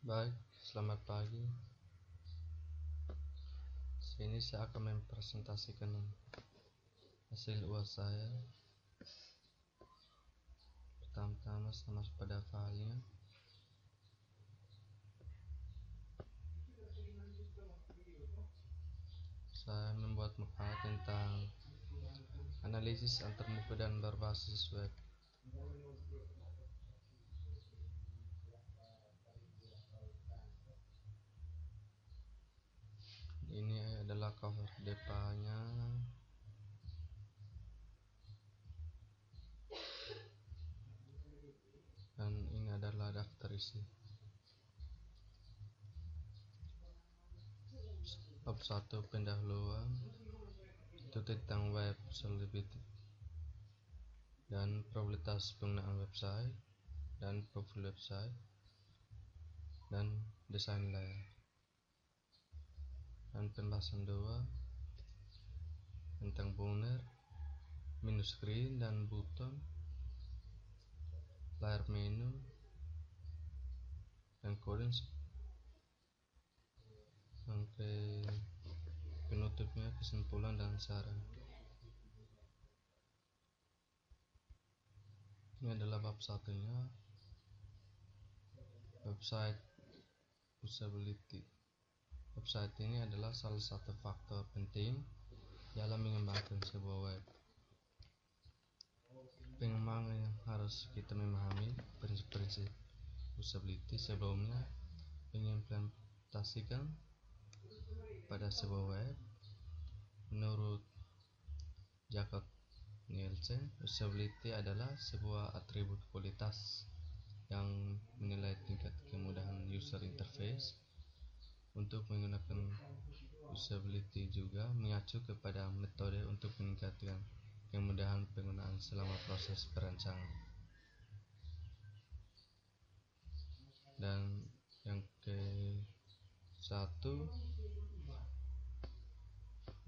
Baik, selamat pagi. Sini saya akan mempresentasikan hasil UAS saya. Pertama-tama sama pada filenya. Saya membuat makalah tentang analisis antarmuka dan berbasis web. Ini adalah cover depannya. Dan ini adalah daftar isi. Bab 1 pendahuluan itu tentang web usability dan probabilitas penggunaan website dan profil website dan desain layer. Dan pembahasan 2 tentang banner, menu screen dan button, layar menu, dan coding. Sampai penutupnya kesimpulan dan saran. Ini adalah bab satunya, website usability. Website ini adalah salah satu faktor penting dalam mengembangkan sebuah web. Pengembangan yang harus kita memahami prinsip-prinsip usability sebelumnya mengimplementasikan pada sebuah web. Menurut Jacob Nielsen, usability adalah sebuah atribut kualitas yang menilai tingkat kemudahan user interface. Untuk menggunakan usability juga mengacu kepada metode untuk meningkatkan kemudahan penggunaan selama proses perancangan. Dan yang ke-1,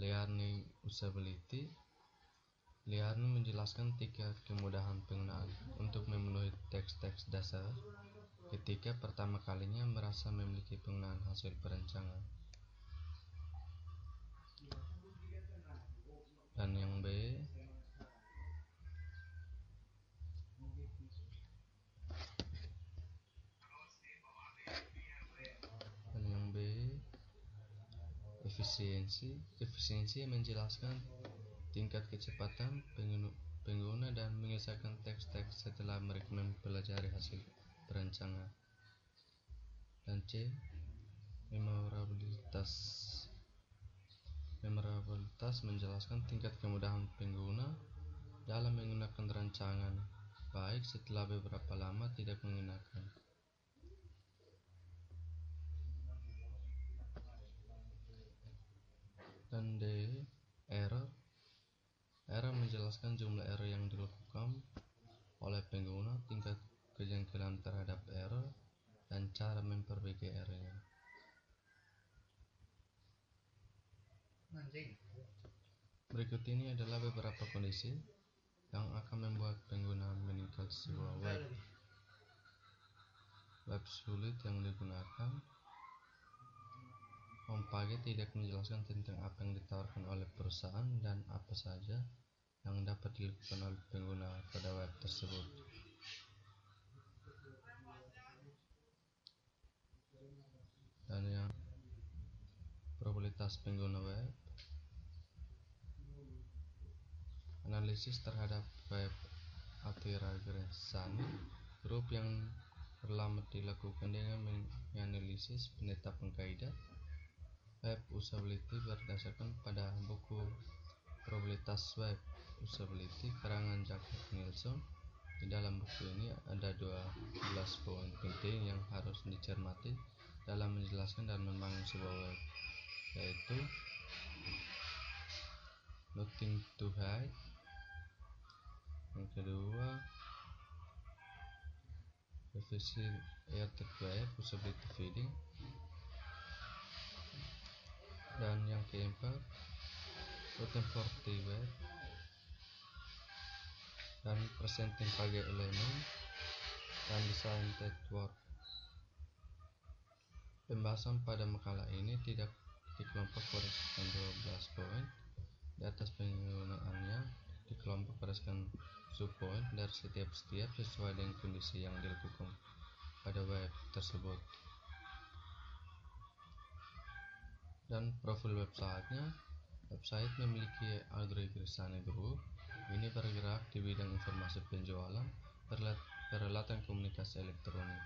learning usability. Learning menjelaskan tingkat kemudahan penggunaan untuk memenuhi teks-teks dasar ketika pertama kalinya merasa memiliki penggunaan hasil perancangan. Dan yang B, efisiensi menjelaskan tingkat kecepatan pengguna dan menyelesaikan teks-teks setelah mereka mempelajari hasil perancangan. Dan C, memorabilitas menjelaskan tingkat kemudahan pengguna dalam menggunakan rancangan, baik setelah beberapa lama tidak menggunakan. Dan D, error menjelaskan jumlah error yang dilakukan oleh pengguna, tingkat kejanggalan terhadap error, dan cara memperbaiki errornya. Berikut ini adalah beberapa kondisi yang akan membuat pengguna meninggal sebuah web. Web sulit yang digunakan. Homepage tidak menjelaskan tentang apa yang ditawarkan oleh perusahaan dan apa saja yang dapat dilakukan oleh pengguna pada web tersebut. Dan yang probabilitas pengguna web, analisis terhadap web anti-regresani grup yang terlambat dilakukan dengan menganalisis penetapan kaidah web usability berdasarkan pada buku probabilitas web usability karangan Jacob Nielsen. Di dalam buku ini ada 12 poin penting yang harus dicermati dalam menjelaskan dan membangun sebuah web, yaitu nothing to hide. Yang kedua, efficient web usability feeding. Dan yang keempat, contemporary web dan presenting page element dan design network. Pembahasan pada makalah ini tidak dikelompok berdasarkan 12 poin. Di atas penggunaannya dikelompok berdasarkan subpoin dari setiap sesuai dengan kondisi yang dilakukan pada web tersebut. Dan profil websitenya, website memiliki agresivitas group. Ini bergerak di bidang informasi penjualan, peralatan komunikasi elektronik,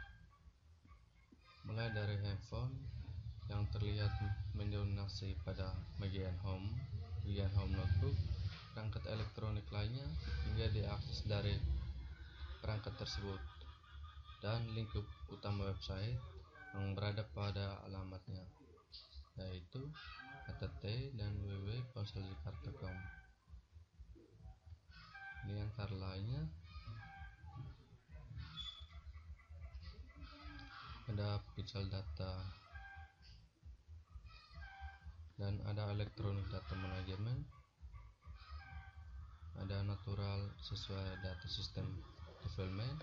mulai dari handphone yang terlihat mendominasi pada bagian home notebook, perangkat elektronik lainnya hingga diakses dari perangkat tersebut, dan lingkup utama website yang berada pada alamatnya, yaitu http dan www.ponseljakarta.com. Ini antara lainnya ada pixel data dan ada electronic data management, ada natural sesuai data system development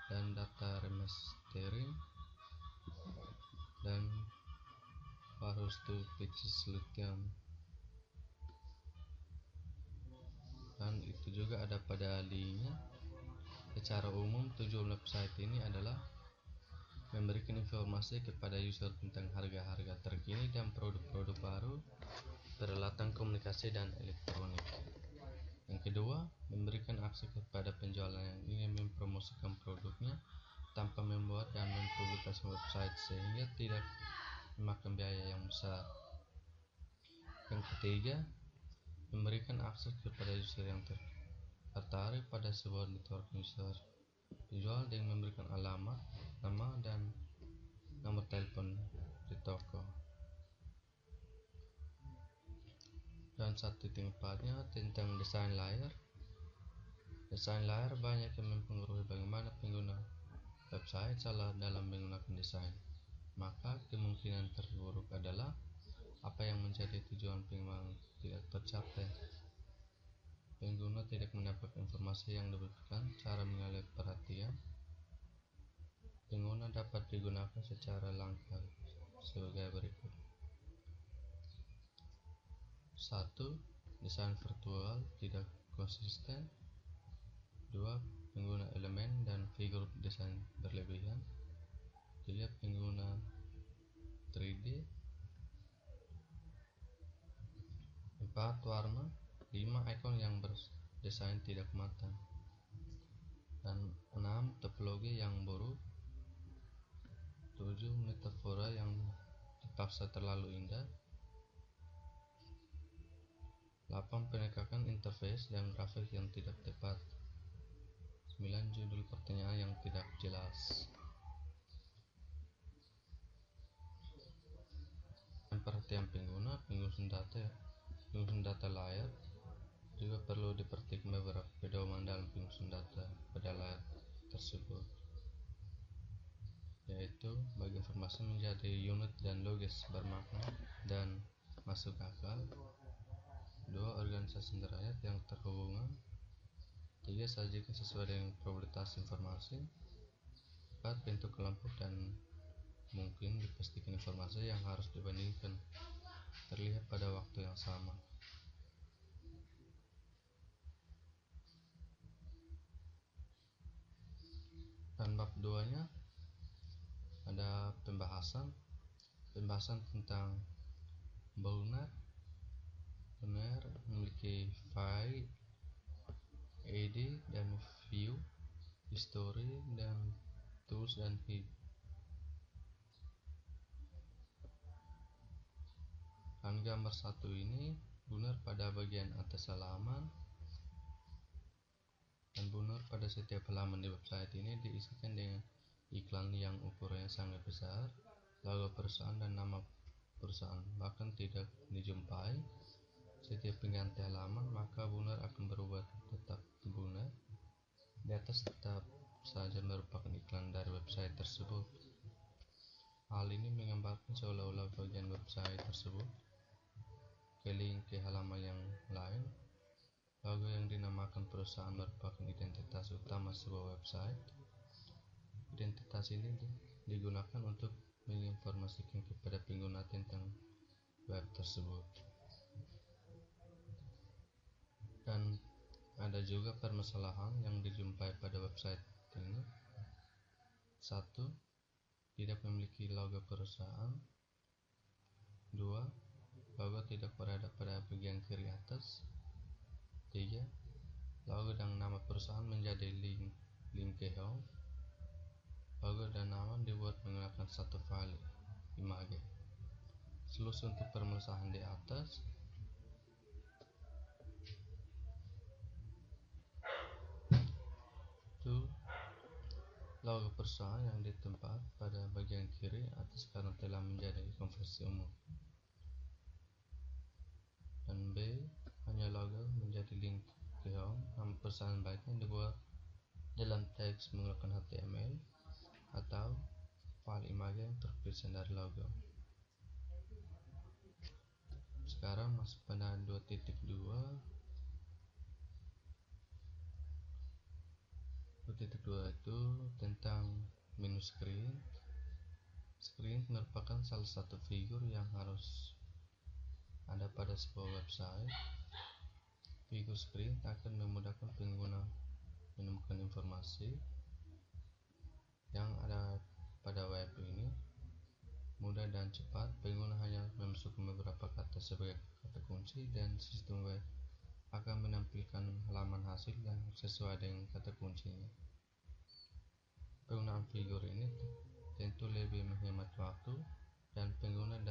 dan data remastering, dan harus to fix solution. Dan itu juga ada pada linknya. Secara umum tujuan website ini adalah memberikan informasi kepada user tentang harga-harga terkini dan produk-produk baru, peralatan komunikasi dan elektronik. Yang kedua, memberikan akses kepada penjualan yang ingin mempromosikan produknya tanpa membuat dan mempublikasikan website sehingga tidak memakan biaya yang besar. Yang ketiga, memberikan akses kepada user yang tertarik pada sebuah network user penjual dengan memberikan alamat, nama, dan nomor telepon di toko. Dan 1.4-nya tentang desain layar. Desain layar banyak yang mempengaruhi bagaimana pengguna website salah dalam menggunakan desain. Maka kemungkinan terburuk adalah apa yang menjadi tujuan pengembangan tidak tercapai. Pengguna tidak mendapat informasi yang dibutuhkan. Cara mengalih perhatian pengguna dapat digunakan secara langkah sebagai berikut. 1. Desain virtual tidak konsisten. 2. Pengguna elemen dan figur desain berlebihan. 3. Pengguna 3D. 4. Warna. 5. Ikon yang berdesain tidak matang. Dan 6. Topologi yang buruk. 7. Metafora yang dipaksa terlalu indah. 8. Penekanan interface dan grafik yang tidak tepat. 9. Judul pertanyaan yang tidak jelas. Dan perhatian pengguna, penggunaan data layar juga perlu diperhatikan beberapa pedoman dalam penggunaan data pada layar tersebut, yaitu bagi informasi menjadi unit dan logis bermakna dan masuk akal. 2. Organisasi derajat yang terhubungan. 3. Sajikan sesuai dengan probabilitas informasi. 4. Bentuk kelompok dan mungkin dipastikan informasi yang harus dibandingkan terlihat pada waktu yang sama. Dan bab 2-nya ada pembahasan tentang Bonner memiliki file, ID dan view, history dan tools dan hid. Dan gambar 1 ini Bonner pada bagian atas halaman, dan Bonner pada setiap halaman di website ini diisikan dengan iklan yang ukurannya sangat besar, logo perusahaan dan nama perusahaan bahkan tidak dijumpai setiap pengganti halaman, maka Bonner akan berubah tetap Bonner. Di atas tetap saja merupakan iklan dari website tersebut. Hal ini menggambarkan seolah-olah bagian website tersebut ke link ke halaman yang lain. Logo yang dinamakan perusahaan merupakan identitas utama sebuah website. Identitas ini digunakan untuk menginformasikan kepada pengguna tentang web tersebut. Dan ada juga permasalahan yang dijumpai pada website ini. 1. Tidak memiliki logo perusahaan. 2. Logo tidak berada pada bagian kiri atas. 3. Logo dan nama perusahaan menjadi link ke home. Logo dan nama dibuat menggunakan satu file image. Solusi untuk permasalahan di atas. Logo perusahaan yang ditempat pada bagian kiri atas karena telah menjadi konvensi umum. Dan B, hanya logo menjadi link ke home. Nama perusahaan baiknya dibuat dalam teks menggunakan HTML atau file image yang terpisah dari logo. Sekarang masuk pada 2.2. 2.2 itu tentang menu screen. Screen merupakan salah satu figur yang harus ada pada sebuah website. Figur screen akan memudahkan pengguna menemukan informasi yang ada pada web ini mudah dan cepat. Pengguna hanya memasukkan beberapa kata sebagai kata kunci dan sistem web akan menampilkan halaman hasil yang sesuai dengan kata kuncinya. Penggunaan figur ini tentu lebih menghemat waktu dan pengguna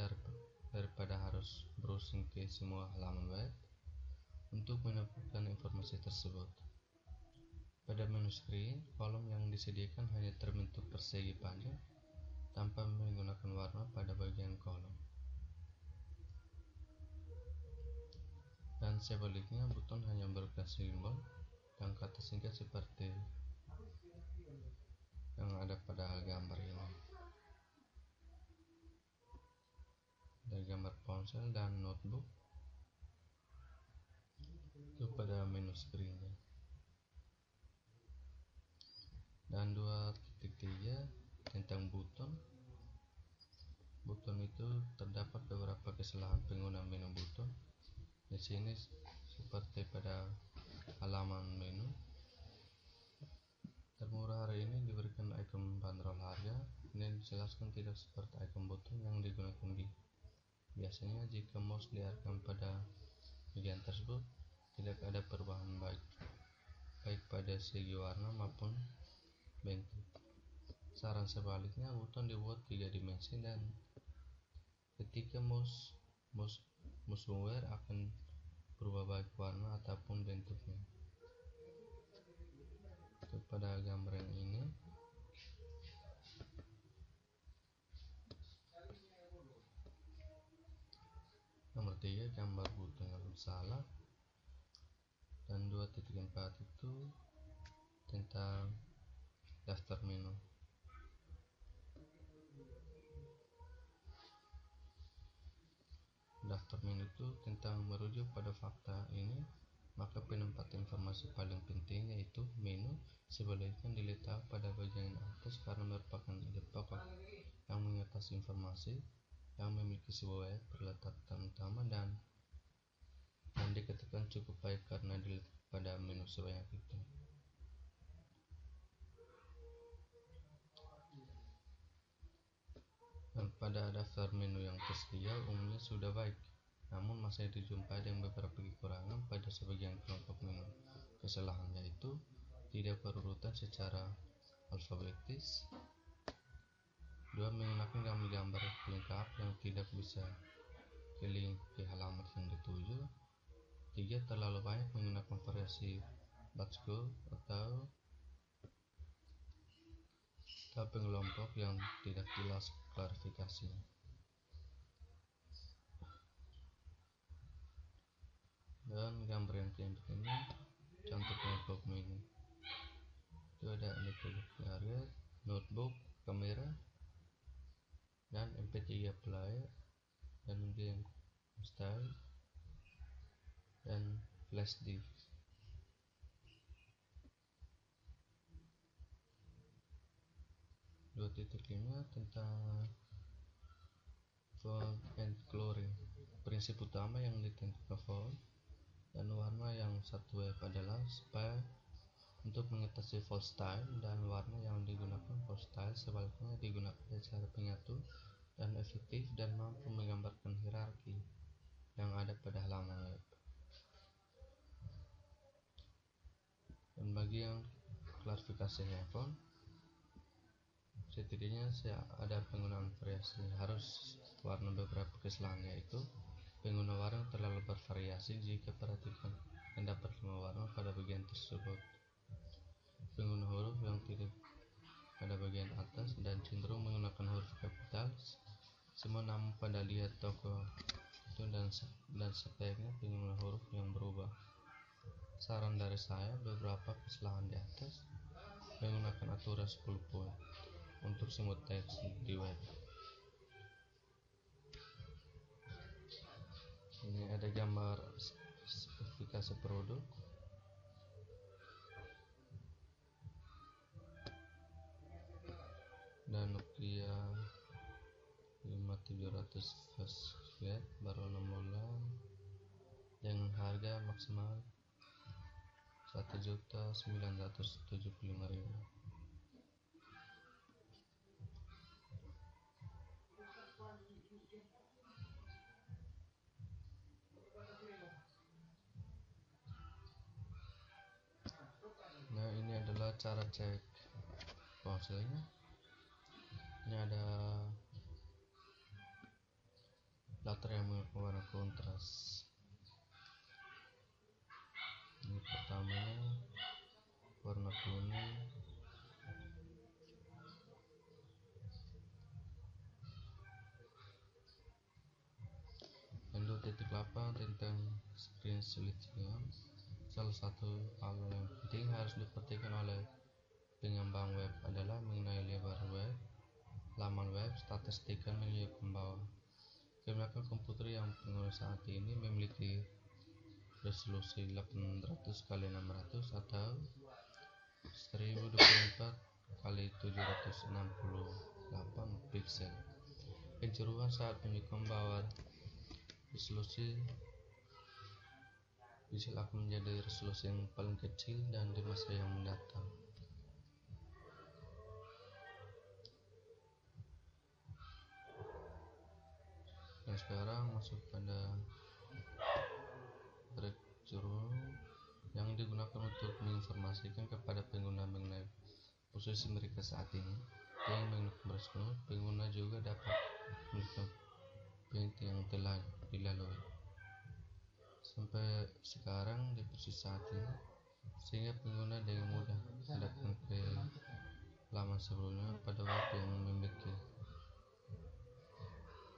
daripada harus browsing ke semua halaman web untuk menemukan informasi tersebut. Pada menu screen, kolom yang disediakan hanya terbentuk persegi panjang tanpa menggunakan warna pada bagian kolom. Dan sebaliknya, buton hanya berupa simbol dan kata singkat seperti yang ada pada gambar ini. Ada gambar ponsel dan notebook itu pada menu screennya. Dan 2.3 tentang buton. Buton itu terdapat beberapa kesalahan pengguna menu buton. Di sini seperti pada halaman menu. Termurah hari ini diberikan ikon bandrol harga. Ini dijelaskan tidak seperti ikon buton yang digunakan biasanya jika mouse diarahkan pada bagian tersebut. Tidak ada perubahan baik pada segi warna maupun bentuk. Saran sebaliknya, buton dibuat 3 dimensi dan ketika mouseware akan berubah baik warna ataupun bentuknya. Pada gambar yang ini nomor 3 gambar buton yang salah. Dan 2.4 itu tentang daftar menu. Daftar menu itu tentang merujuk pada fakta ini, maka penempatan informasi paling penting yaitu menu sebaliknya diletak pada bagian atas karena merupakan ide pokok yang mengatasi informasi yang memiliki sebuah web berletakkan utama dan dikatakan cukup baik karena diletak pada menu sebanyak itu. Dan pada daftar menu yang tersedia umumnya sudah baik, namun masih dijumpai dengan beberapa kekurangan pada sebagian kelompok menu. Kesalahan yaitu tidak berurutan secara alfabetis. 2. Menggunakan gambar pelengkap yang tidak bisa ke link ke halaman yang dituju. 3. Terlalu banyak menggunakan variasi batchcode atau pengelompok yang tidak jelas klarifikasinya. Dan gambar yang keempat ini contoh pengelompok menu. Itu ada target, notebook, kamera, dan MP3 player, dan game style, dan flash disk. 2.5 tentang font and coloring. Prinsip utama yang ditentukan font dan warna yang satu web adalah supaya untuk mengatasi font style, dan warna yang digunakan font style sebaliknya digunakan secara penyatu dan efektif dan mampu menggambarkan hierarki yang ada pada halaman web. Dan bagi yang klasifikasi font, setidaknya ada penggunaan variasi. Harus warna beberapa kesalahan, yaitu pengguna warna terlalu bervariasi jika perhatikan mendapat 5 warna pada bagian tersebut. Pengguna huruf yang tidak pada bagian atas dan cenderung menggunakan huruf kapital semua, namun pada lihat toko itu dan sebaiknya pengguna huruf yang berubah. Saran dari saya, beberapa kesalahan di atas menggunakan aturan 10 poin untuk semua teks di web. Ini ada gambar spesifikasi produk. Dan Nokia 5700 flash baru 6 bulan dengan harga maksimal 1.975.000. Nah, ini adalah cara cek ponselnya. Ini ada latar yang warna kontras. Ini pertamanya warna kuning, dan 2.8 tentang screen lithium. Salah satu hal yang penting harus diperhatikan oleh pengembang web adalah mengenai lebar web, laman web, statistik dan menu pembawa. Kebanyakan komputer yang pengguna saat ini memiliki resolusi 800 x 600 atau 1024 x 768 pixel. Kecenderungan saat menu pembawa resolusi pixel akan menjadi resolusi yang paling kecil dan di masa yang mendatang. Dan sekarang masuk pada breakthrough yang digunakan untuk menginformasikan kepada pengguna mengenai posisi mereka saat ini. Dengan menggunakan breakthrough, pengguna juga dapat melihat penting yang telah dilalui sampai sekarang di posisi saat ini, sehingga pengguna dengan mudah datang ke laman sebelumnya pada web yang memiliki.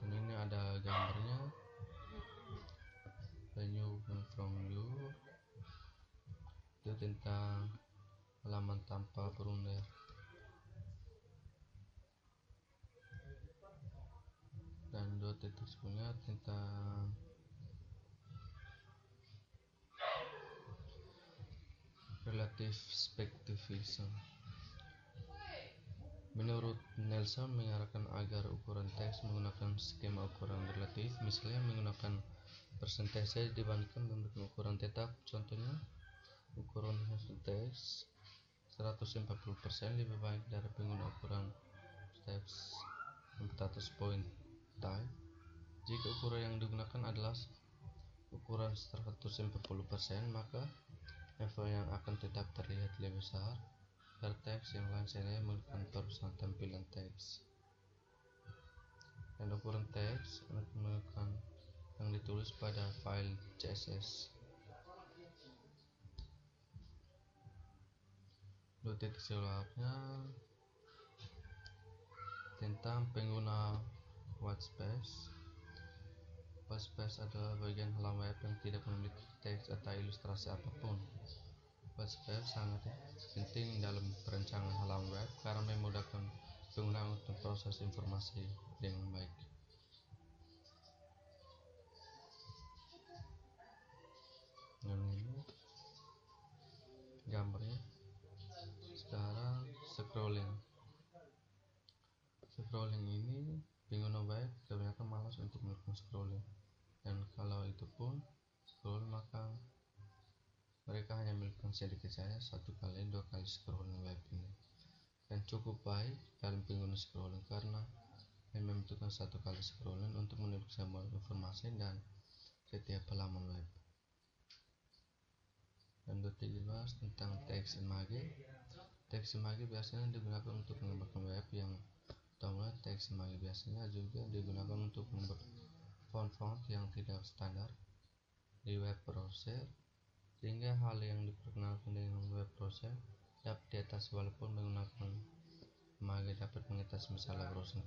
Dan ini ada gambarnya, menu from you, itu tentang halaman tanpa brunder. Dan 2 titik sebelumnya tentang relative spectivism. Menurut Nelson, mengarahkan agar ukuran teks menggunakan skema ukuran relatif, misalnya menggunakan persentase dibandingkan memberikan ukuran tetap. Contohnya, ukuran hasil teks 140% lebih baik dari pengguna ukuran teks 400 point type. Jika ukuran yang digunakan adalah ukuran 140%, maka info yang akan tetap terlihat lebih besar dari teks yang lain sehingga menggunakan perusahaan tampilan teks. Dan ukuran teks akan menggunakan yang ditulis pada file CSS. 2 titik selanjutnya tentang pengguna white space. White space adalah bagian halaman web yang tidak memiliki teks atau ilustrasi apapun. White space sangat penting dalam perencanaan halaman web karena memudahkan pengguna untuk proses informasi dengan baik. Dan ini gambarnya. Sekarang scrolling ini Pengguna web kebanyakan malas untuk melakukan scrolling, dan kalau itu pun scroll, maka mereka hanya melakukan sedikit saja, 1 kali 2 kali scrolling web ini, dan cukup baik dalam pengguna scrolling karena yang membutuhkan 1 kali scrolling untuk menulis sebuah informasi dan setiap halaman web. Dan kita bahas tentang teks image. Teks image biasanya digunakan untuk mengembangkan web yang utama. Teks image biasanya juga digunakan untuk membuat font yang tidak standar di web browser, sehingga hal yang diperkenalkan dengan web browser dapat diatasi walaupun menggunakan image dapat mengatasi masalah browser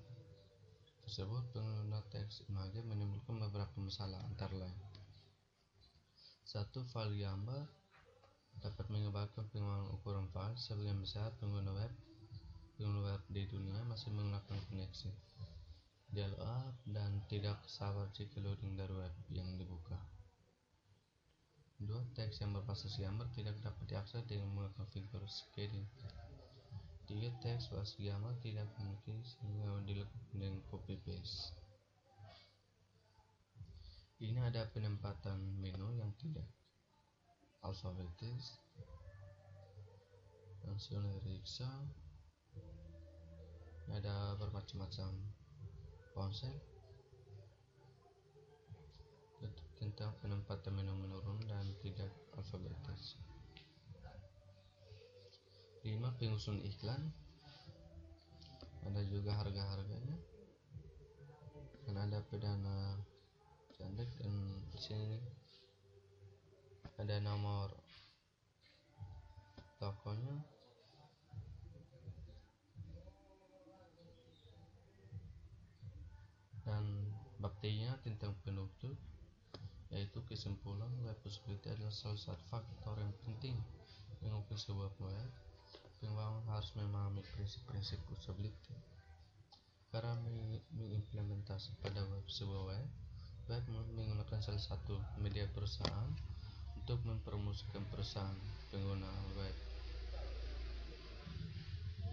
tersebut. Pengguna teks image menimbulkan beberapa masalah, antara lain: 1. File gambar dapat menyebabkan pengurangan ukuran file. Sebagian besar pengguna web di dunia masih menggunakan koneksi dial-up dan tidak sabar jika loading dari web yang dibuka. 2. Teks yang berbasis gambar tidak dapat diakses dengan menggunakan figur shading. 3. Teks berbasis gambar tidak mungkin sehingga dilakukan dengan copy paste. Ini ada penempatan menu yang tidak alfabetis, langsung periksa, ada bermacam-macam konsep tentang penempatan menu menurun dan tidak alfabetis. 5. Penyusun iklan, ada juga harga-harganya, dan ada pedana cantik, dan di sini ada nomor tokonya, dan bab 3 tentang penutup, yaitu kesimpulan web usability adalah salah satu faktor yang penting mengukir sebuah web. Pembangun harus memahami prinsip-prinsip usability karena mengimplementasi pada sebuah web menggunakan salah satu media perusahaan untuk mempromosikan perusahaan pengguna web.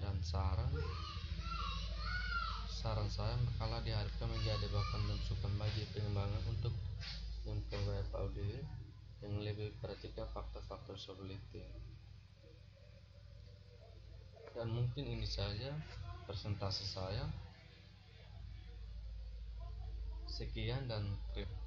Dan saran saya, makalah diharapkan menjadi bahan masukan bagi pengembangan untuk mengembangkan web audio yang lebih perhatikan faktor-faktor usability. Dan mungkin ini saja presentasi saya. Sekian dan terima kasih.